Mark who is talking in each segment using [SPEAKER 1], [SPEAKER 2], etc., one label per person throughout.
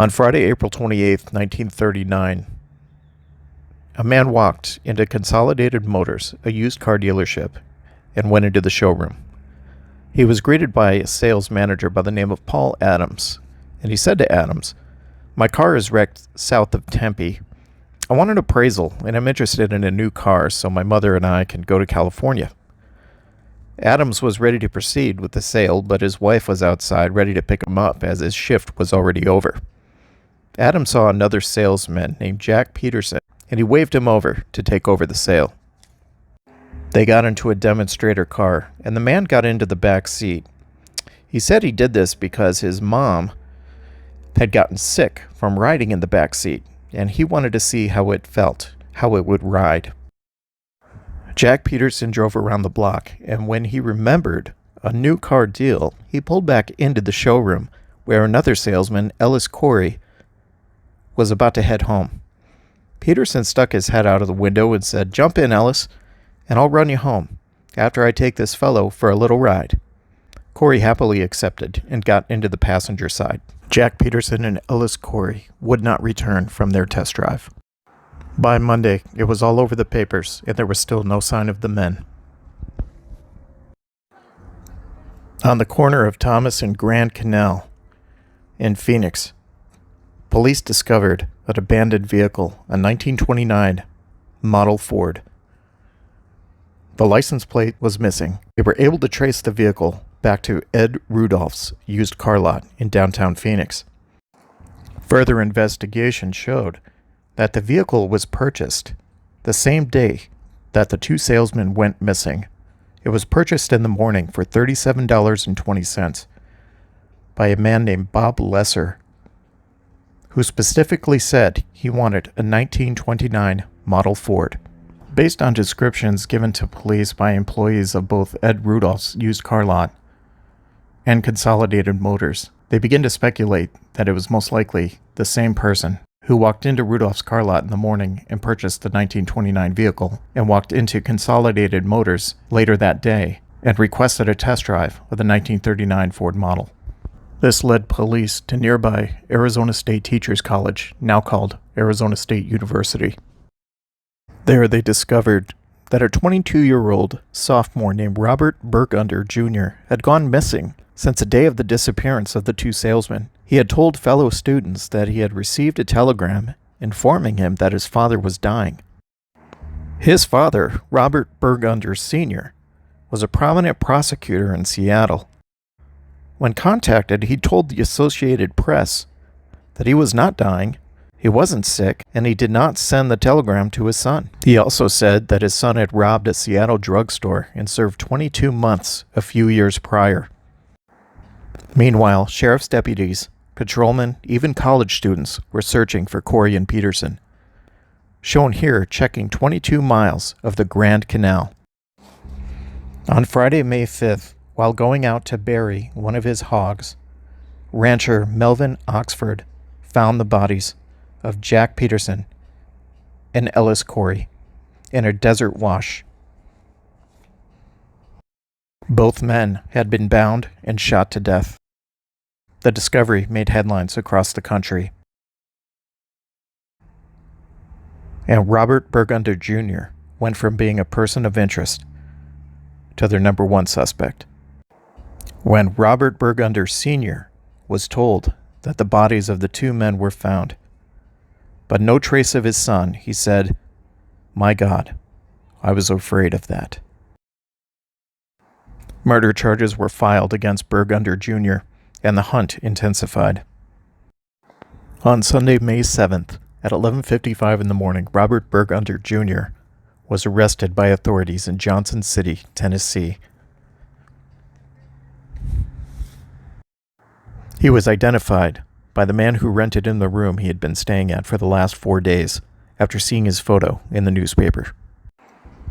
[SPEAKER 1] On Friday, April 28, 1939, a man walked into Consolidated Motors, a used car dealership, and went into the showroom. He was greeted by a sales manager by the name of Paul Adams, and he said to Adams, "My car is wrecked south of Tempe. I want an appraisal, and I'm interested in a new car so my mother and I can go to California." Adams was ready to proceed with the sale, but his wife was outside ready to pick him up as his shift was already over. Adams saw another salesman named Jack Peterson, and he waved him over to take over the sale. They got into a demonstrator car, and the man got into the back seat. He said he did this because his mom had gotten sick from riding in the back seat, and he wanted to see how it felt, how it would ride. Jack Peterson drove around the block, and when he remembered a new car deal, he pulled back into the showroom where another salesman, Ellis Corey, was about to head home. Peterson stuck his head out of the window and said, "Jump in, Ellis, and I'll run you home after I take this fellow for a little ride." Corey happily accepted and got into the passenger side. Jack Peterson and Ellis Corey would not return from their test drive. By Monday, it was all over the papers, and there was still no sign of the men. On the corner of Thomas and Grand Canal in Phoenix, police discovered an abandoned vehicle, a 1929 model Ford. The license plate was missing. They were able to trace the vehicle back to Ed Rudolph's used car lot in downtown Phoenix. Further investigation showed that the vehicle was purchased the same day that the two salesmen went missing. It was purchased in the morning for $37.20 by a man named Bob Lesser, who specifically said he wanted a 1929 model Ford. Based on descriptions given to police by employees of both Ed Rudolph's used car lot and Consolidated Motors, they begin to speculate that it was most likely the same person who walked into Rudolph's car lot in the morning and purchased the 1929 vehicle, and walked into Consolidated Motors later that day and requested a test drive of the 1939 Ford model. This led police to nearby Arizona State Teachers College, now called Arizona State University. There they discovered that a 22-year-old sophomore named Robert Burgunder Jr. had gone missing since the day of the disappearance of the two salesmen. He had told fellow students that he had received a telegram informing him that his father was dying. His father, Robert Burgunder Sr., was a prominent prosecutor in Seattle. When contacted, he told the Associated Press that he was not dying, he wasn't sick, and he did not send the telegram to his son. He also said that his son had robbed a Seattle drugstore and served 22 months a few years prior. Meanwhile, sheriff's deputies, patrolmen, even college students were searching for Corey and Peterson, shown here checking 22 miles of the Grand Canal. On Friday, May 5th, while going out to bury one of his hogs, rancher Melvin Oxford found the bodies of Jack Peterson and Ellis Corey in a desert wash. Both men had been bound and shot to death. The discovery made headlines across the country, and Robert Burgunder Jr. went from being a person of interest to their number one suspect. When Robert Burgunder Sr. was told that the bodies of the two men were found, but no trace of his son, he said, "My God, I was afraid of that." Murder charges were filed against Burgunder Jr., and the hunt intensified. On Sunday, May 7th, at 11:55 in the morning, Robert Burgunder Jr. was arrested by authorities in Johnson City, Tennessee. He was identified by the man who rented in the room he had been staying at for the last 4 days after seeing his photo in the newspaper.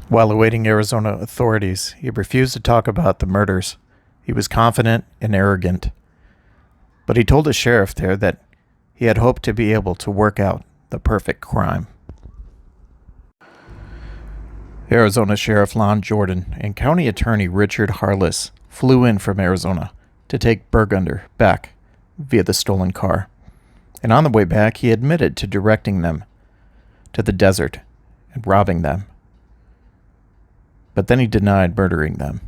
[SPEAKER 1] While awaiting Arizona authorities, he refused to talk about the murders. He was confident and arrogant, but he told the sheriff there that he had hoped to be able to work out the perfect crime. Arizona Sheriff Lon Jordan and County Attorney Richard Harless flew in from Arizona to take Burgunder back via the stolen car. And on the way back, he admitted to directing them to the desert and robbing them. But then he denied murdering them.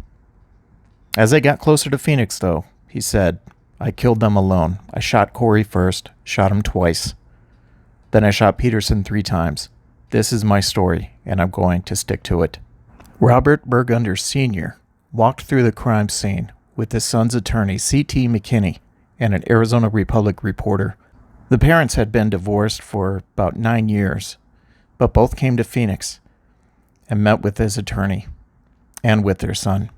[SPEAKER 1] As they got closer to Phoenix, though, he said, "I killed them alone. I shot Corey first, shot him twice. Then I shot Peterson 3 times. This is my story, and I'm going to stick to it." Robert Burgunder Sr. walked through the crime scene with his son's attorney, C.T. McKinney, and an Arizona Republic reporter. The parents had been divorced for about 9 years, but both came to Phoenix and met with his attorney and with their son.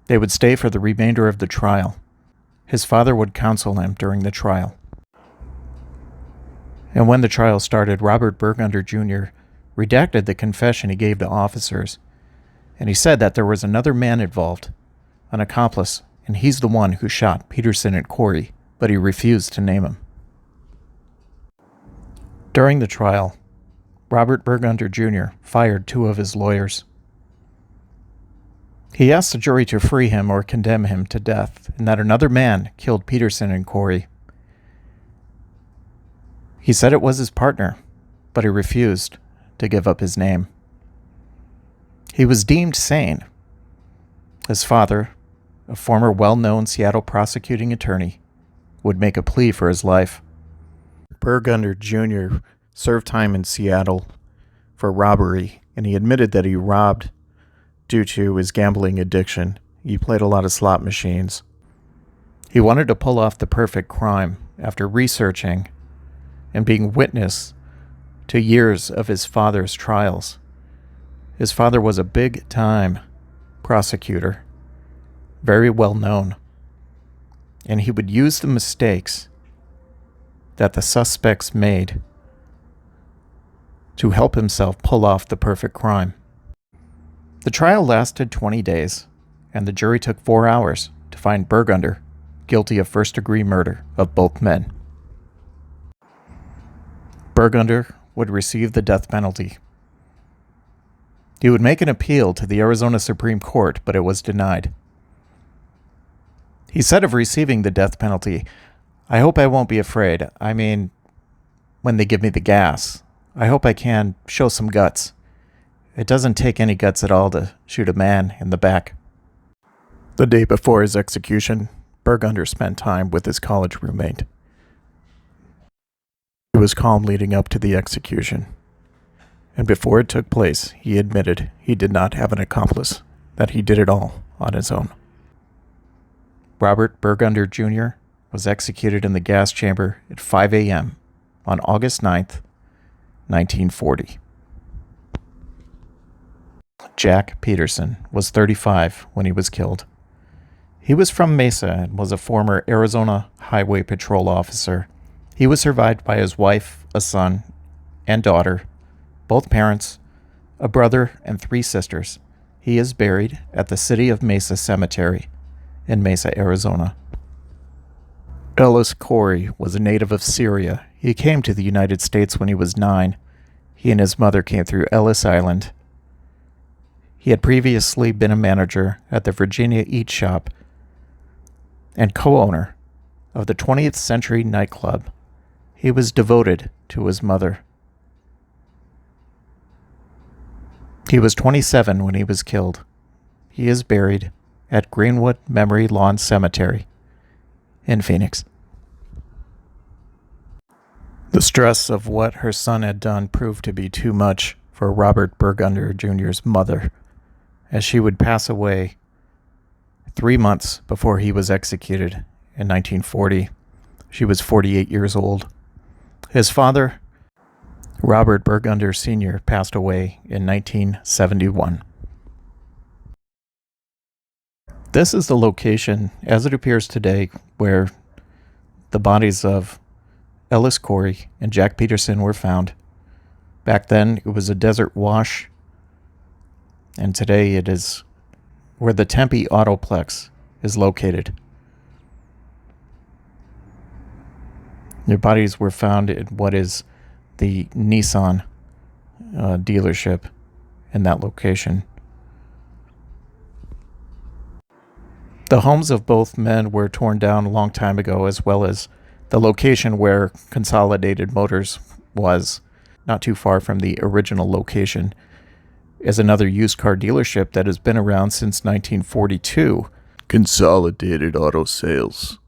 [SPEAKER 1] They would stay for the remainder of the trial. His father would counsel him during the trial. And when the trial started, Robert Burgunder Jr. redacted the confession he gave to officers, and he said that there was another man involved, an accomplice, and he's the one who shot Peterson and Corey, but he refused to name him. During the trial, Robert Burgunder Jr. fired 2 of his lawyers. He asked the jury to free him or condemn him to death, and that another man killed Peterson and Corey. He said it was his partner, but he refused to give up his name. He was deemed sane. His father, a former well-known Seattle prosecuting attorney, would make a plea for his life. Burgunder Jr. served time in Seattle for robbery, and he admitted that he robbed due to his gambling addiction. He played a lot of slot machines. He wanted to pull off the perfect crime after researching and being witness to years of his father's trials. His father was a big-time prosecutor, very well known, and he would use the mistakes that the suspects made to help himself pull off the perfect crime. The trial lasted 20 days, and the jury took 4 hours to find Burgunder guilty of first-degree murder of both men. Burgunder would receive the death penalty. He would make an appeal to the Arizona Supreme Court, but it was denied. He said of receiving the death penalty, "I hope I won't be afraid. I mean, when they give me the gas, I hope I can show some guts. It doesn't take any guts at all to shoot a man in the back." The day before his execution, Burgunder spent time with his college roommate. He was calm leading up to the execution, and before it took place, he admitted he did not have an accomplice, that he did it all on his own. Robert Burgunder Jr. was executed in the gas chamber at 5 a.m. on August 9th, 1940. Jack Peterson was 35 when he was killed. He was from Mesa and was a former Arizona Highway Patrol officer. He was survived by his wife, a son, and daughter, both parents, a brother, and 3 sisters. He is buried at the City of Mesa Cemetery in Mesa, Arizona. Ellis Corey was a native of Syria. He came to the United States when he was 9. He and his mother came through Ellis Island. He had previously been a manager at the Virginia Eat Shop and co-owner of the 20th Century nightclub. He was devoted to his mother. He was 27 when he was killed. He is buried at Greenwood Memory Lawn Cemetery in Phoenix. The stress of what her son had done proved to be too much for Robert Burgunder Jr.'s mother, as she would pass away 3 months before he was executed in 1940. She was 48 years old. His father, Robert Burgunder Sr., passed away in 1971. This is the location, as it appears today, where the bodies of Ellis Corey and Jack Peterson were found. Back then, it was a desert wash, and today it is where the Tempe Autoplex is located. Their bodies were found in what is the Nissan dealership in that location. The homes of both men were torn down a long time ago, as well as The location where Consolidated Motors was, not too far from the original location, is another used car dealership that has been around since 1942. Consolidated Auto Sales.